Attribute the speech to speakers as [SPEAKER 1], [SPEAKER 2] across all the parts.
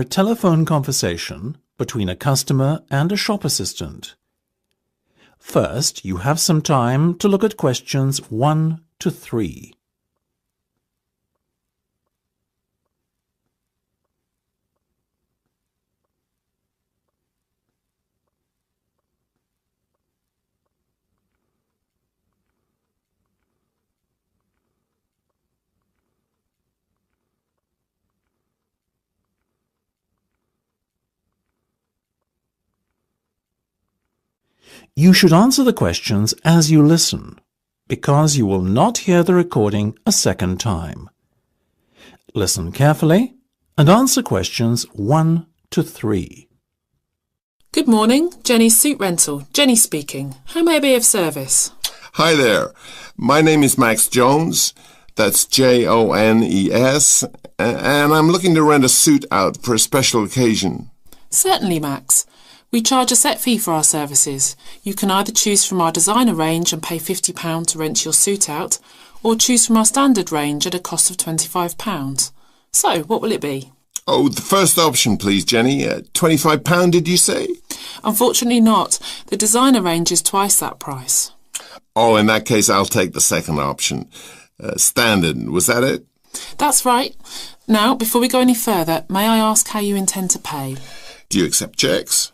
[SPEAKER 1] a telephone conversation between a customer and a shop assistant. First, you have some time to look at questions 1 to 3. You should answer the questions as you listen, because you will not hear the recording a second time. Listen carefully and answer questions 1 to 3.
[SPEAKER 2] Good morning, Jenny's Suit Rental. Jenny speaking. How may I be of service?
[SPEAKER 3] Hi there. My name is Max Jones. That's Jones, and I'm looking to rent a suit out for a special occasion.
[SPEAKER 2] Certainly, Max. We charge a set fee for our services. You can either choose from our designer range and pay £50 to rent your suit out, or choose from our standard range at a cost of £25. So, what will it be?
[SPEAKER 3] Oh, the first option, please, Jenny. £25, did you say?
[SPEAKER 2] Unfortunately not. The designer range is twice that price.
[SPEAKER 3] Oh, in that case, I'll take the second option. Standard, was that it?
[SPEAKER 2] That's right. Now, before we go any further, may I ask how you intend to pay?
[SPEAKER 3] Do you accept cheques?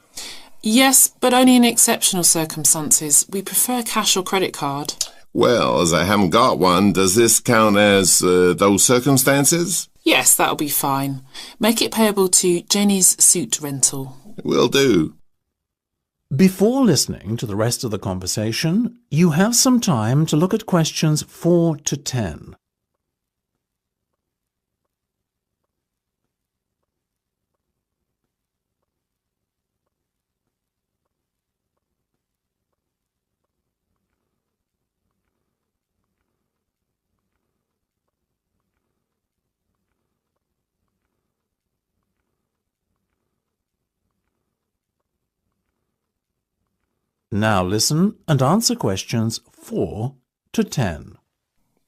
[SPEAKER 2] Yes, but only in exceptional circumstances. We prefer cash or credit card.
[SPEAKER 3] Well, as I haven't got one, does this count as those circumstances?
[SPEAKER 2] Yes, that'll be fine. Make it payable to Jenny's Suit Rental.
[SPEAKER 3] Will do.
[SPEAKER 1] Before listening to the rest of the conversation, you have some time to look at questions 4 to 10. Now listen and answer questions 4 to 10.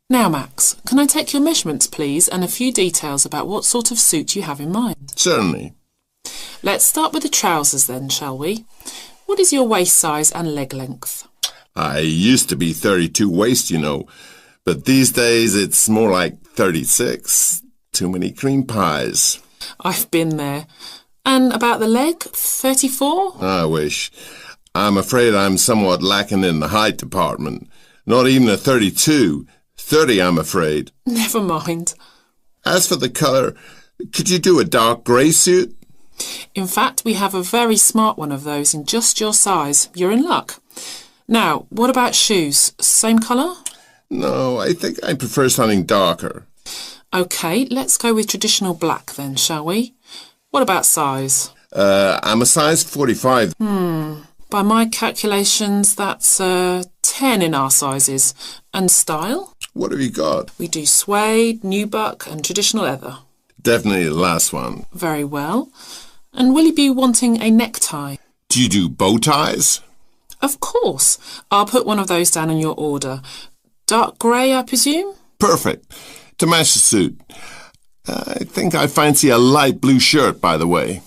[SPEAKER 2] Now, Max, can I take your measurements, please, and a few details about what sort of suit you have in mind?
[SPEAKER 3] Certainly.
[SPEAKER 2] Let's start with the trousers then, shall we? What is your waist size and leg length?
[SPEAKER 3] I used to be 32 waist, you know, but these days it's more like 36. Too many cream pies.
[SPEAKER 2] I've been there. And about the leg, 34?
[SPEAKER 3] I wish. I'm afraid I'm somewhat lacking in the height department. Not even a 32. 30, I'm afraid.
[SPEAKER 2] Never mind.
[SPEAKER 3] As for the colour, could you do a dark grey suit?
[SPEAKER 2] In fact, we have a very smart one of those in just your size. You're in luck. Now, what about shoes? Same colour?
[SPEAKER 3] No, I think I prefer something darker.
[SPEAKER 2] OK, let's go with traditional black then, shall we? What about size?
[SPEAKER 3] I'm a size 45.
[SPEAKER 2] By my calculations, that's 10 in our sizes. And style?
[SPEAKER 3] What have you got?
[SPEAKER 2] We do suede, nubuck and traditional leather.
[SPEAKER 3] Definitely the last one.
[SPEAKER 2] Very well. And will you be wanting a necktie?
[SPEAKER 3] Do you do bow ties?
[SPEAKER 2] Of course. I'll put one of those down on your order. Dark grey, I presume?
[SPEAKER 3] Perfect. To match the suit. I think I fancy a light blue shirt, by the way.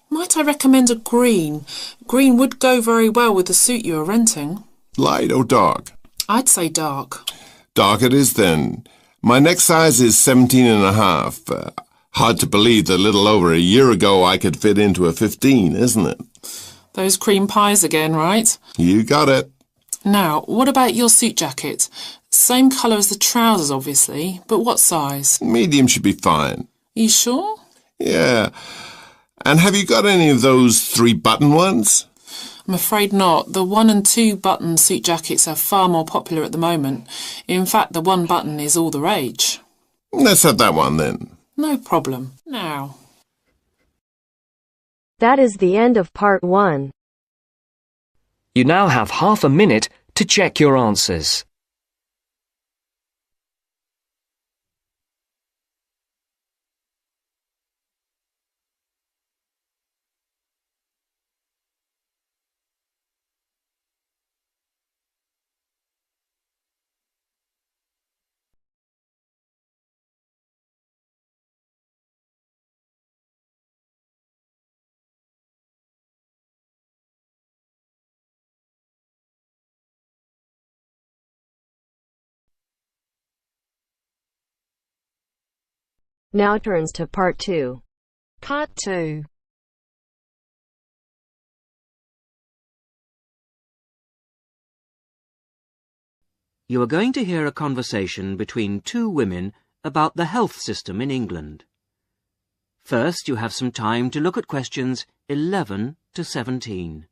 [SPEAKER 2] Might I recommend a green? Green would go very well with the suit you are renting.
[SPEAKER 3] Light or dark?
[SPEAKER 2] I'd say dark.
[SPEAKER 3] Dark it is then. My neck size is 17 and a half. Hard to believe that a little over a year ago I could fit into a 15, isn't it?
[SPEAKER 2] Those cream pies again, right?
[SPEAKER 3] You got it.
[SPEAKER 2] Now, what about your suit jacket? Same colour as the trousers, obviously, but what size?
[SPEAKER 3] Medium should be fine.
[SPEAKER 2] You sure?
[SPEAKER 3] Yeah. And have you got any of those 3-button ones?
[SPEAKER 2] I'm afraid not. The 1 and 2 button suit jackets are far more popular at the moment. In fact, the 1 button is all the rage.
[SPEAKER 3] Let's have that one then.
[SPEAKER 2] No problem. Now.
[SPEAKER 4] That is the end of part 1.
[SPEAKER 5] You now have half a minute to check your answers.
[SPEAKER 4] Now turns to Part 2.
[SPEAKER 6] Part 2.
[SPEAKER 7] You are going to hear a conversation between two women about the health system in England. First, you have some time to look at questions 11 to 17.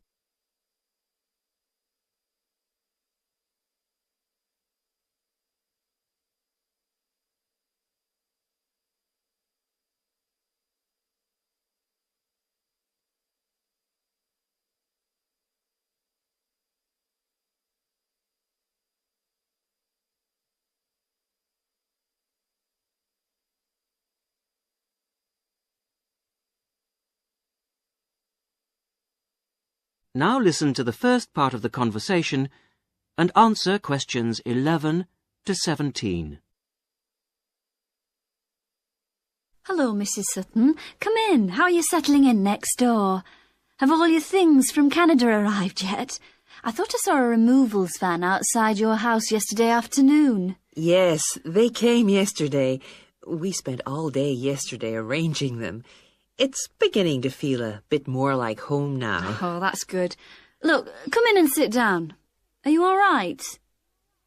[SPEAKER 7] Now listen to the first part of the conversation and answer questions 11 to 17.
[SPEAKER 8] Hello, Mrs. Sutton. Come in. How are you settling in next door? Have all your things from Canada arrived yet? I thought I saw a removals van outside your house yesterday afternoon.
[SPEAKER 9] Yes, they came yesterday. We spent all day yesterday arranging them. It's beginning to feel a bit more like home now.
[SPEAKER 8] Oh, that's good. Look, come in and sit down. Are you all right?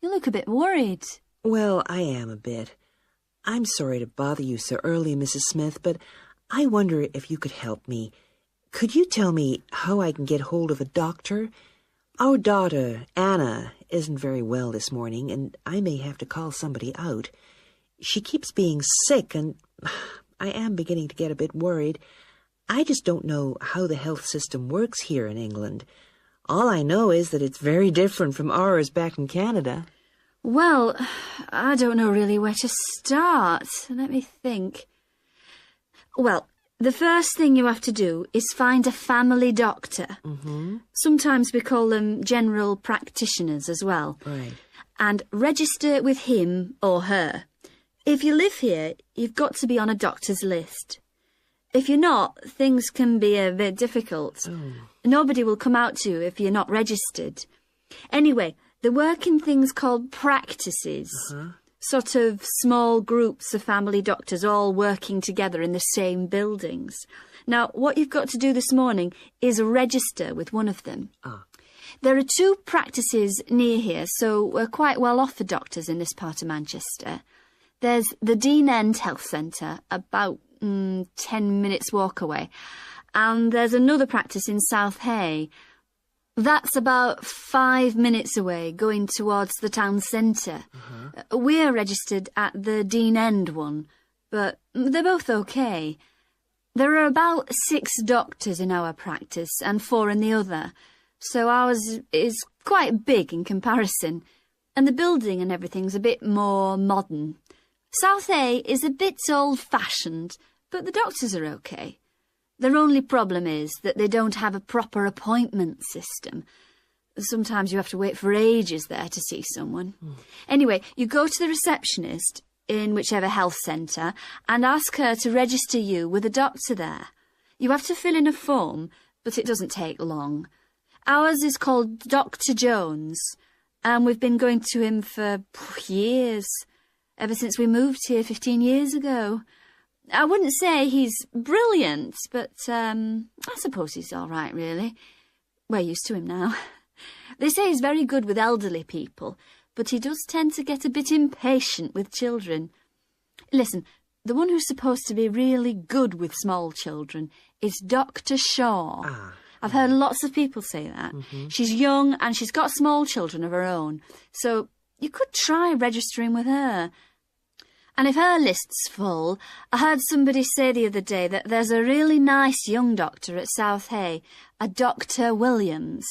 [SPEAKER 8] You look a bit worried.
[SPEAKER 9] Well, I am a bit. I'm sorry to bother you so early, Mrs. Smith, but I wonder if you could help me. Could you tell me how I can get hold of a doctor? Our daughter, Anna, isn't very well this morning, and I may have to call somebody out. She keeps being sick, and I am beginning to get a bit worried. I just don't know how the health system works here in England. All I know is that it's very different from ours back in Canada.
[SPEAKER 8] Well, I don't know really where to start. Let me think. Well, the first thing you have to do is find a family doctor.
[SPEAKER 9] Mm-hmm.
[SPEAKER 8] Sometimes we call them general practitioners as well.
[SPEAKER 9] Right.
[SPEAKER 8] And register with him or her. If you live here, you've got to be on a doctor's list. If you're not, things can be a bit difficult.
[SPEAKER 9] Oh.
[SPEAKER 8] Nobody will come out to you if you're not registered. Anyway, they work in things called practices. Sort of small groups of family doctors all working together in the same buildings. Now, what you've got to do this morning is register with one of them. There are 2 practices near here, so we're quite well off for doctors in this part of Manchester. There's the Dean End Health Centre, about 10 minutes walk away. And there's another practice in South Hay. That's about 5 minutes away, going towards the town centre. We're registered at the Dean End one, but they're both okay. There are about 6 doctors in our practice and 4 in the other, so ours is quite big in comparison, and the building and everything's a bit more modern. South A is a bit old-fashioned, but the doctors are okay. Their only problem is that they don't have a proper appointment system. Sometimes you have to wait for ages there to see someone. Anyway, you go to the receptionist in whichever health centre and ask her to register you with a doctor there. You have to fill in a form, but it doesn't take long. Ours is called Dr. Jones, and we've been going to him for years, ever since we moved here 15 years ago. I wouldn't say he's brilliant, but I suppose he's all right, really. We're used to him now. They say he's very good with elderly people, but he does tend to get a bit impatient with children. Listen, the one who's supposed to be really good with small children is Dr. Shaw. I've heard lots of people say that. She's young and she's got small children of her own, so you could try registering with her. And if her list's full, I heard somebody say the other day that there's a really nice young doctor at South Hay, a Dr. Williams.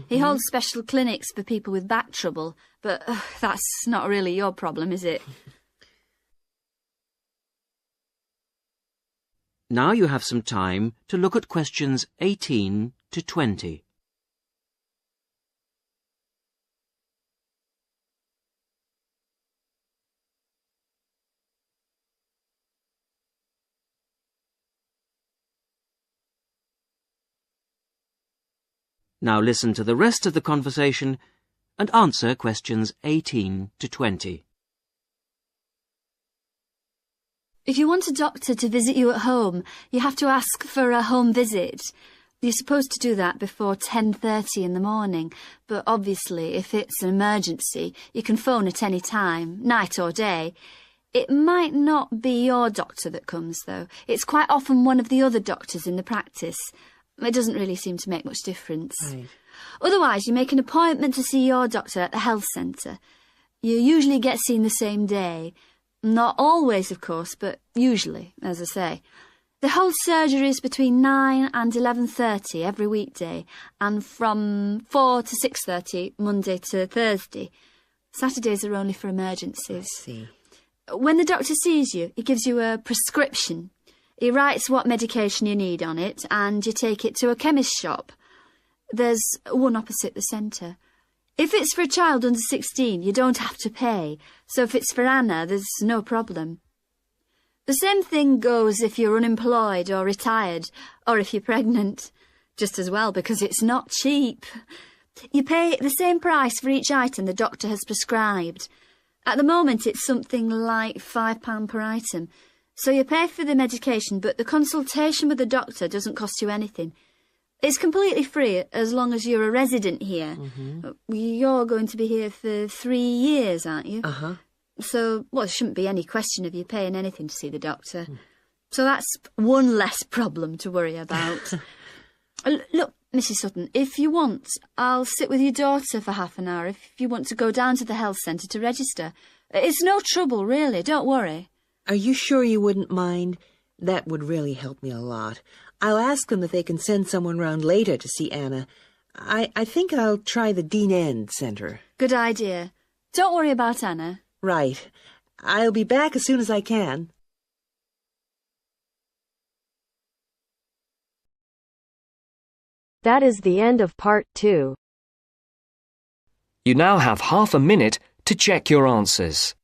[SPEAKER 8] He holds special clinics for people with back trouble, but that's not really your problem, is it?
[SPEAKER 7] Now you have some time to look at questions 18 to 20. Now listen to the rest of the conversation and answer questions 18 to 20.
[SPEAKER 8] If you want a doctor to visit you at home, you have to ask for a home visit. You're supposed to do that before 10:30 in the morning, but obviously if it's an emergency, you can phone at any time, night or day. It might not be your doctor that comes, though. It's quite often one of the other doctors in the practice. It doesn't really seem to make much difference.
[SPEAKER 9] Right.
[SPEAKER 8] Otherwise, you make an appointment to see your doctor at the health centre. You usually get seen the same day. Not always, of course, but usually, as I say. They hold surgeries between 9 and 11:30 every weekday, and from 4 to 6:30 Monday to Thursday. Saturdays are only for emergencies.
[SPEAKER 9] I see.
[SPEAKER 8] When the doctor sees you, he gives you a prescription. He writes what medication you need on it, and you take it to a chemist shop. There's one opposite the centre. If it's for a child under 16, you don't have to pay, so if it's for Anna, there's no problem. The same thing goes if you're unemployed or retired, or if you're pregnant. Just as well, because it's not cheap. You pay the same price for each item the doctor has prescribed. At the moment, it's something like £5 per item. So you pay for the medication, but the consultation with the doctor doesn't cost you anything. It's completely free as long as you're a resident here. You're going to be here for 3 years, aren't you?
[SPEAKER 9] Uh-huh.
[SPEAKER 8] So, well, there shouldn't be any question of you paying anything to see the doctor. So that's one less problem to worry about. Look, Mrs. Sutton, if you want, I'll sit with your daughter for half an hour if you want to go down to the health centre to register. It's no trouble, really, don't worry.
[SPEAKER 9] Are you sure you wouldn't mind? That would really help me a lot. I'll ask them if they can send someone round later to see Anna. I think I'll try the Dean End Centre.
[SPEAKER 8] Good idea. Don't worry about Anna.
[SPEAKER 9] Right. I'll be back as soon as I can.
[SPEAKER 4] That is the end of part 2.
[SPEAKER 5] You now have half a minute to check your answers.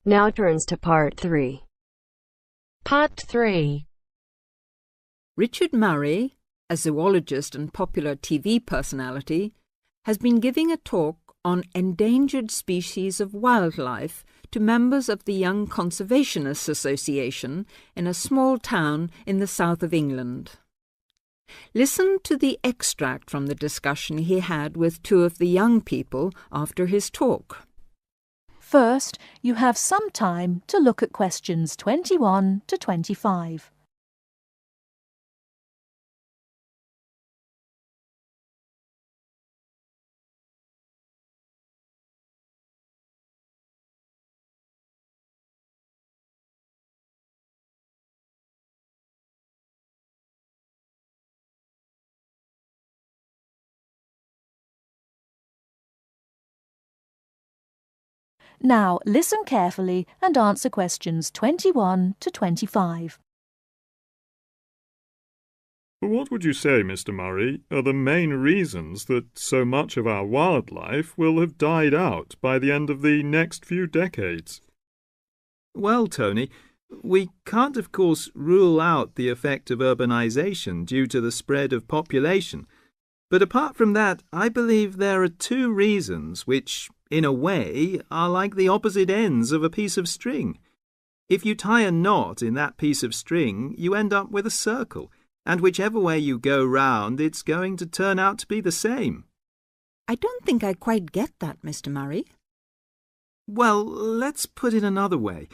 [SPEAKER 4] Now turns to part 3.
[SPEAKER 6] Part 3.
[SPEAKER 10] Richard Murray, a zoologist and popular TV personality, has been giving a talk on endangered species of wildlife to members of the Young Conservationists Association in a small town in the south of England. Listen to the extract from the discussion he had with 2 of the young people after his talk.
[SPEAKER 6] First, you have some time to look at questions 21 to 25. Now listen carefully and answer questions 21 to 25.
[SPEAKER 11] What would you say, Mr. Murray, are the main reasons that so much of our wildlife will have died out by the end of the next few decades?
[SPEAKER 12] Well, Tony, we can't, of course, rule out the effect of urbanisation due to the spread of population. But apart from that, I believe there are 2 reasons which, in a way, are like the opposite ends of a piece of string. If you tie a knot in that piece of string, you end up with a circle, and whichever way you go round, it's going to turn out to be the same.
[SPEAKER 10] I don't think I quite get that, Mr. Murray.
[SPEAKER 12] Well, let's put it another way.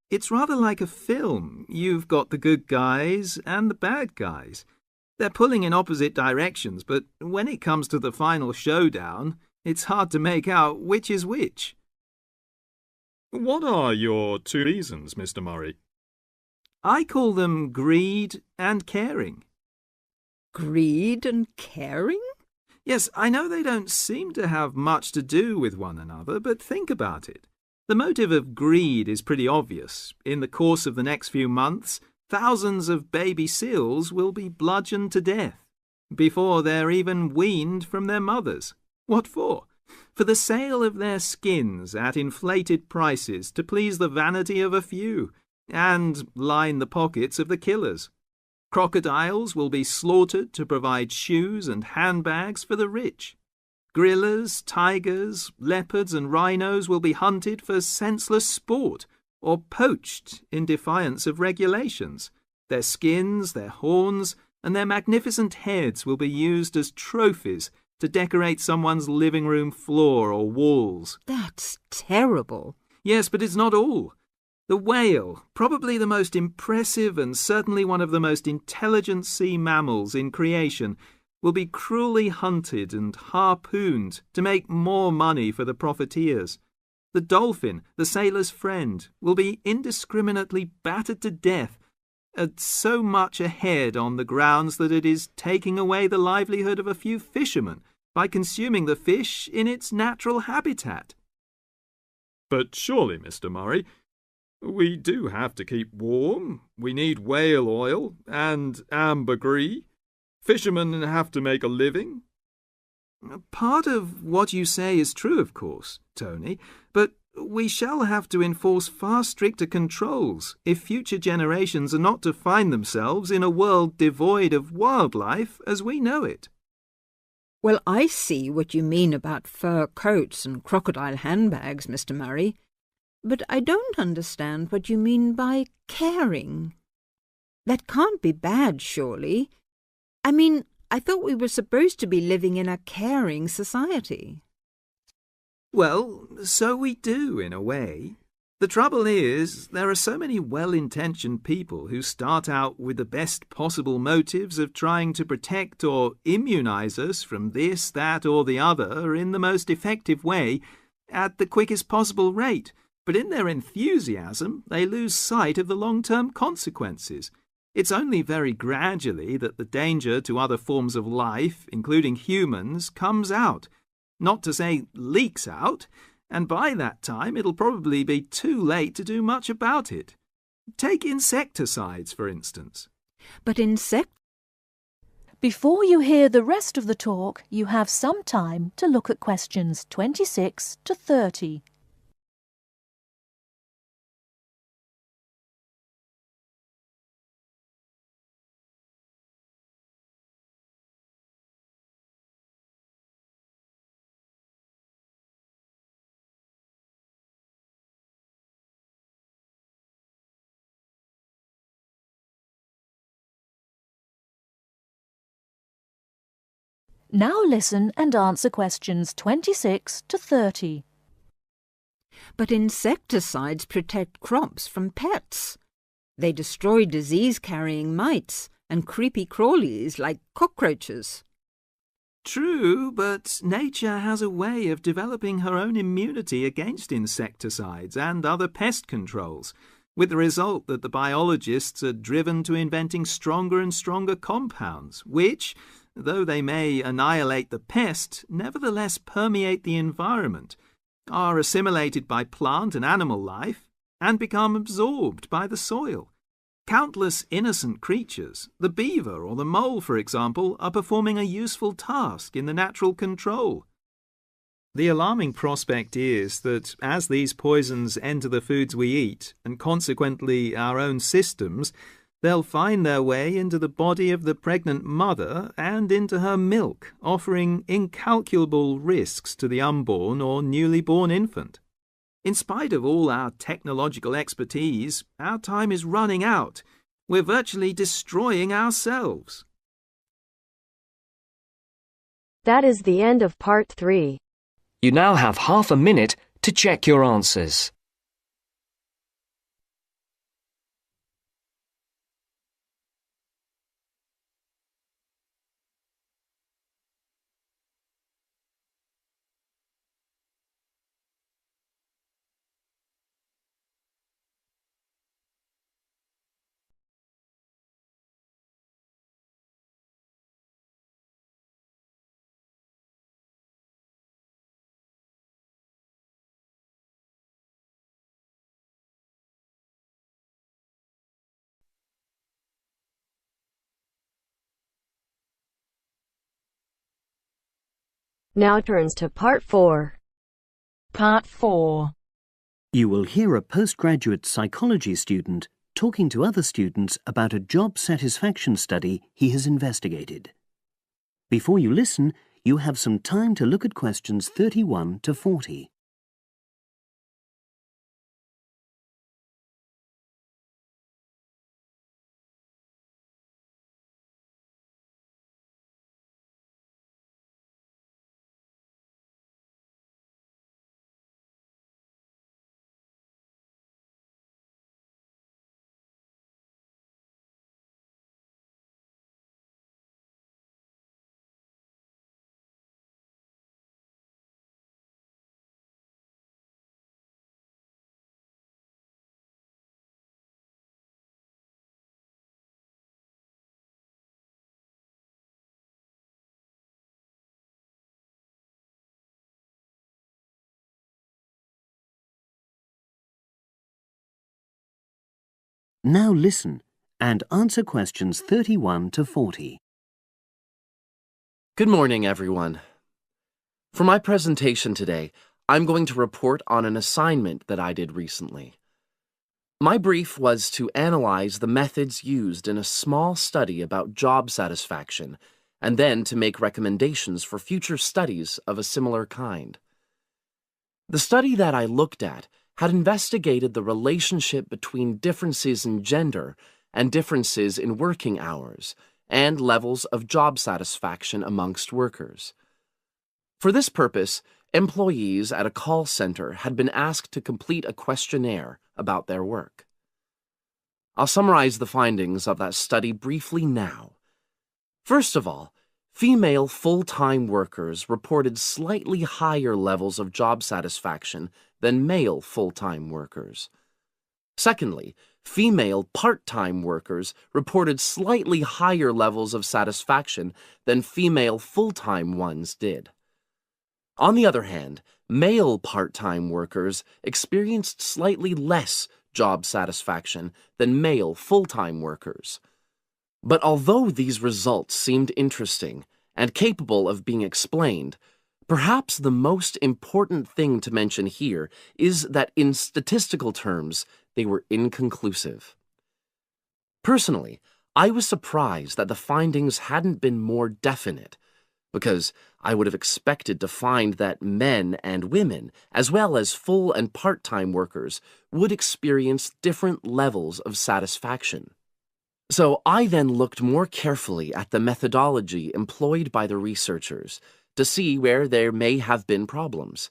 [SPEAKER 12] It's rather like a film. You've got the good guys and the bad guys. They're pulling in opposite directions, but when it comes to the final showdown, it's hard to make out which is which.
[SPEAKER 11] What are your 2 reasons, Mr. Murray?
[SPEAKER 12] I call them greed and caring.
[SPEAKER 10] Greed and caring?
[SPEAKER 12] Yes, I know they don't seem to have much to do with one another, but think about it. The motive of greed is pretty obvious. In the course of the next few months, thousands of baby seals will be bludgeoned to death before they're even weaned from their mothers. What for? For the sale of their skins at inflated prices to please the vanity of a few and line the pockets of the killers. Crocodiles will be slaughtered to provide shoes and handbags for the rich. Gorillas, tigers, leopards and rhinos will be hunted for senseless sport or poached in defiance of regulations. Their skins, their horns, and their magnificent heads will be used as trophies to decorate someone's living room floor or walls.
[SPEAKER 10] That's terrible.
[SPEAKER 12] Yes, but it's not all. The whale, probably the most impressive and certainly one of the most intelligent sea mammals in creation, will be cruelly hunted and harpooned to make more money for the profiteers. The dolphin, the sailor's friend, will be indiscriminately battered to death at so much a head on the grounds that it is taking away the livelihood of a few fishermen by consuming the fish in its natural habitat.
[SPEAKER 11] But surely, Mr. Murray, we do have to keep warm. We need whale oil and ambergris. Fishermen have to make a living.
[SPEAKER 12] Part of what you say is true, of course, Tony, but we shall have to enforce far stricter controls if future generations are not to find themselves in a world devoid of wildlife as we know it.
[SPEAKER 10] Well, I see what you mean about fur coats and crocodile handbags, Mr. Murray, but I don't understand what you mean by caring. That can't be bad, surely. I mean, I thought we were supposed to be living in a caring society.
[SPEAKER 12] Well, so we do, in a way. The trouble is, there are so many well-intentioned people who start out with the best possible motives of trying to protect or immunize us from this, that, or the other in the most effective way, at the quickest possible rate. But in their enthusiasm, they lose sight of the long-term consequences. It's only very gradually that the danger to other forms of life, including humans, comes out. Not to say leaks out, and by that time it'll probably be too late to do much about it. Take insecticides, for instance.
[SPEAKER 10] But
[SPEAKER 6] Before you hear the rest of the talk, you have some time to look at questions 26 to 30. Now listen and answer questions 26 to 30.
[SPEAKER 10] But insecticides protect crops from pests. They destroy disease-carrying mites and creepy crawlies like cockroaches.
[SPEAKER 12] True, but nature has a way of developing her own immunity against insecticides and other pest controls, with the result that the biologists are driven to inventing stronger and stronger compounds, which, though they may annihilate the pest, nevertheless permeate the environment, are assimilated by plant and animal life, and become absorbed by the soil. Countless innocent creatures, the beaver or the mole, for example, are performing a useful task in the natural control. The alarming prospect is that as these poisons enter the foods we eat, and consequently our own systems, they'll find their way into the body of the pregnant mother and into her milk, offering incalculable risks to the unborn or newly born infant. In spite of all our technological expertise, our time is running out. We're virtually destroying ourselves.
[SPEAKER 4] That is the end of part 3.
[SPEAKER 5] You now have half a minute to check your answers.
[SPEAKER 4] Now turns to Part 4.
[SPEAKER 2] Part 4.
[SPEAKER 13] You will hear a postgraduate psychology student talking to other students about a job satisfaction study he has investigated. Before you listen, you have some time to look at questions 31 to 40. Now listen and answer questions 31 to 40.
[SPEAKER 14] Good morning, everyone. For my presentation today, I'm going to report on an assignment that I did recently. My brief was to analyze the methods used in a small study about job satisfaction, and then to make recommendations for future studies of a similar kind. The study that I looked at had investigated the relationship between differences in gender and differences in working hours and levels of job satisfaction amongst workers. For this purpose, employees at a call center had been asked to complete a questionnaire about their work. I'll summarize the findings of that study briefly now. First of all, female full-time workers reported slightly higher levels of job satisfaction than male full-time workers. Secondly, female part-time workers reported slightly higher levels of satisfaction than female full-time ones did. On the other hand, male part-time workers experienced slightly less job satisfaction than male full-time workers. But although these results seemed interesting and capable of being explained, perhaps the most important thing to mention here is that in statistical terms, they were inconclusive. Personally, I was surprised that the findings hadn't been more definite, because I would have expected to find that men and women, as well as full and part-time workers, would experience different levels of satisfaction. So I then looked more carefully at the methodology employed by the researchers to see where there may have been problems.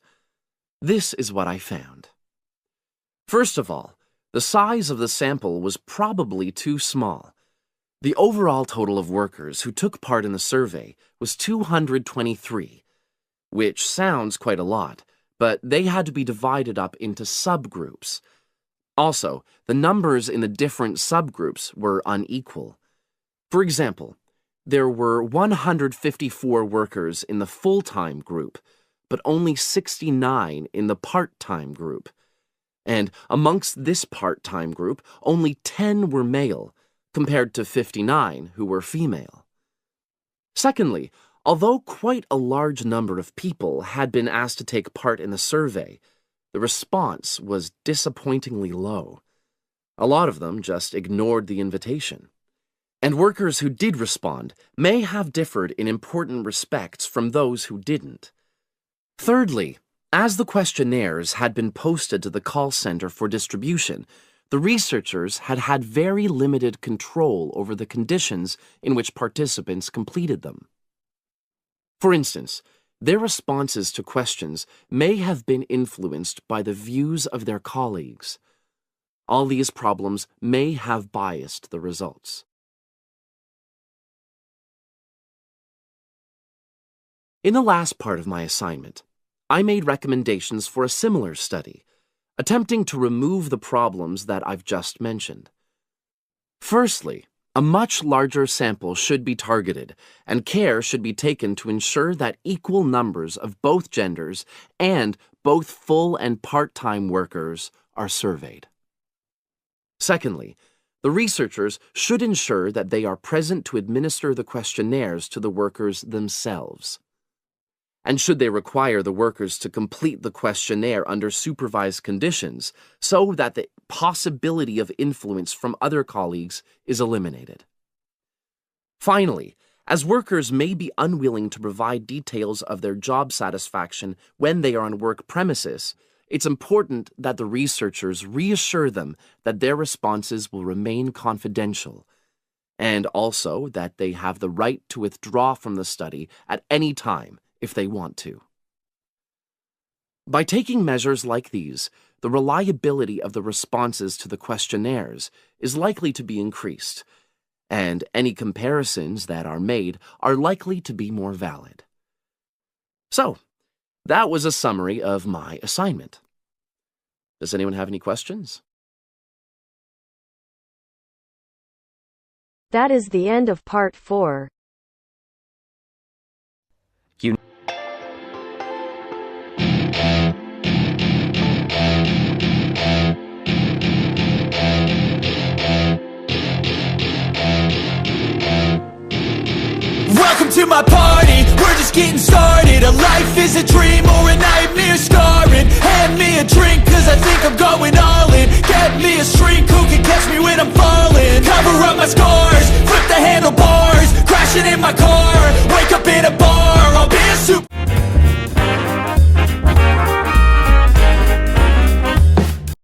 [SPEAKER 14] This is what I found. First of all, the size of the sample was probably too small. The overall total of workers who took part in the survey was 223, which sounds quite a lot, but they had to be divided up into subgroups. Also, the numbers in the different subgroups were unequal. For example, there were 154 workers in the full-time group, but only 69 in the part-time group. And amongst this part-time group, only 10 were male, compared to 59 who were female. Secondly, although quite a large number of people had been asked to take part in the survey, the response was disappointingly low. A lot of them just ignored the invitation. And workers who did respond may have differed in important respects from those who didn't. Thirdly, as the questionnaires had been posted to the call center for distribution, the researchers had had very limited control over the conditions in which participants completed them. For instance, their responses to questions may have been influenced by the views of their colleagues. All these problems may have biased the results. In the last part of my assignment, I made recommendations for a similar study, attempting to remove the problems that I've just mentioned. Firstly, a much larger sample should be targeted, and care should be taken to ensure that equal numbers of both genders and both full and part-time workers are surveyed. Secondly, the researchers should ensure that they are present to administer the questionnaires to the workers themselves. and should they require the workers to complete the questionnaire under supervised conditions so that the possibility of influence from other colleagues is eliminated. Finally, as workers may be unwilling to provide details of their job satisfaction when they are on work premises, it's important that the researchers reassure them that their responses will remain confidential, and also that they have the right to withdraw from the study at any time if they want to. By taking measures like these, the reliability of the responses to the questionnaires is likely to be increased, and any comparisons that are made are likely to be more valid. So, that was a summary of my assignment. Does anyone have any questions?
[SPEAKER 4] That is the end of part 4.
[SPEAKER 15] Welcome to my party.